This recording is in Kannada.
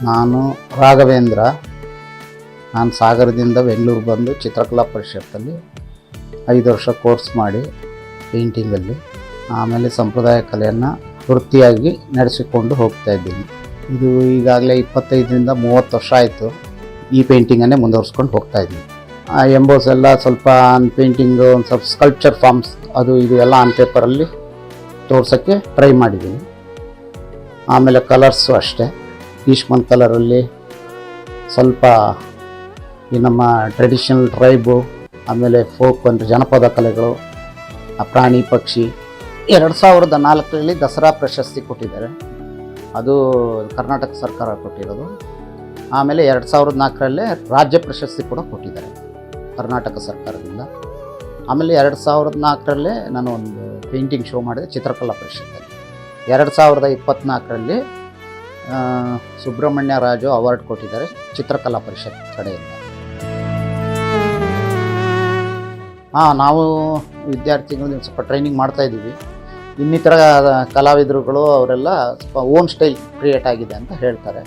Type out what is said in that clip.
ನಾನು ರಾಘವೇಂದ್ರ. ನಾನು ಸಾಗರದಿಂದ ಬೆಂಗಳೂರು ಬಂದು ಚಿತ್ರಕಲಾ ಪರಿಷತ್ತಲ್ಲಿ 5 ವರ್ಷ ಕೋರ್ಸ್ ಮಾಡಿ ಪೇಂಟಿಂಗಲ್ಲಿ, ಆಮೇಲೆ ಸಂಪ್ರದಾಯ ಕಲೆಯನ್ನು ವೃತ್ತಿಯಾಗಿ ನಡೆಸಿಕೊಂಡು ಹೋಗ್ತಾ ಇದ್ದೀನಿ. ಇದು ಈಗಾಗಲೇ 25ರಿಂದ 30 ವರ್ಷ ಆಯಿತು ಈ ಪೇಂಟಿಂಗನ್ನೇ ಮುಂದುವರ್ಸ್ಕೊಂಡು ಹೋಗ್ತಾ ಇದ್ದೀನಿ. ಎಂಬೋಸ್ ಎಲ್ಲ ಸ್ವಲ್ಪ ಪೇಂಟಿಂಗು, ಒಂದು ಸ್ವಲ್ಪ ಸ್ಕಲ್ಪ್ಚರ್ ಫಾರ್ಮ್ಸ್ ಅದು ಇದು ಎಲ್ಲ ಆನ್ ಪೇಪರಲ್ಲಿ ತೋರ್ಸೋಕ್ಕೆ ಟ್ರೈ ಮಾಡಿದ್ದೀನಿ. ಆಮೇಲೆ ಕಲರ್ಸು ಅಷ್ಟೇ, ಈಶ್ಮನ್ ಕಲರಲ್ಲಿ ಸ್ವಲ್ಪ ಈ ನಮ್ಮ ಟ್ರೆಡಿಷನಲ್ ಟ್ರೈಬು, ಆಮೇಲೆ ಫೋಕ್ ಅಂದರೆ ಜನಪದ ಕಲೆಗಳು, ಪ್ರಾಣಿ ಪಕ್ಷಿ. 2004ರಲ್ಲಿ ದಸರಾ ಪ್ರಶಸ್ತಿ ಕೊಟ್ಟಿದ್ದಾರೆ, ಅದು ಕರ್ನಾಟಕ ಸರ್ಕಾರ ಕೊಟ್ಟಿರೋದು. ಆಮೇಲೆ 2004ರಲ್ಲೇ ರಾಜ್ಯ ಪ್ರಶಸ್ತಿ ಕೂಡ ಕೊಟ್ಟಿದ್ದಾರೆ ಕರ್ನಾಟಕ ಸರ್ಕಾರದಿಂದ. ಆಮೇಲೆ 2004ರಲ್ಲೇ ನಾನು ಒಂದು ಪೇಂಟಿಂಗ್ ಶೋ ಮಾಡಿದೆ ಚಿತ್ರಕಲಾ ಪರಿಷತ್ತಲ್ಲಿ. 2024ರಲ್ಲಿ ಸುಬ್ರಹ್ಮಣ್ಯ ರಾಜು ಅವಾರ್ಡ್ ಕೊಟ್ಟಿದ್ದಾರೆ ಚಿತ್ರಕಲಾ ಪರಿಷತ್ ಕಡೆಯಿಂದ. ನಾವು ವಿದ್ಯಾರ್ಥಿಗಳು ಸ್ವಲ್ಪ ಟ್ರೈನಿಂಗ್ ಮಾಡ್ತಾಯಿದ್ದೀವಿ. ಇನ್ನಿತರ ಕಲಾವಿದರುಗಳು ಅವರೆಲ್ಲ ಸ್ವಲ್ಪ ಓನ್ ಸ್ಟೈಲ್ ಕ್ರಿಯೇಟ್ ಆಗಿದೆ ಅಂತ ಹೇಳ್ತಾರೆ.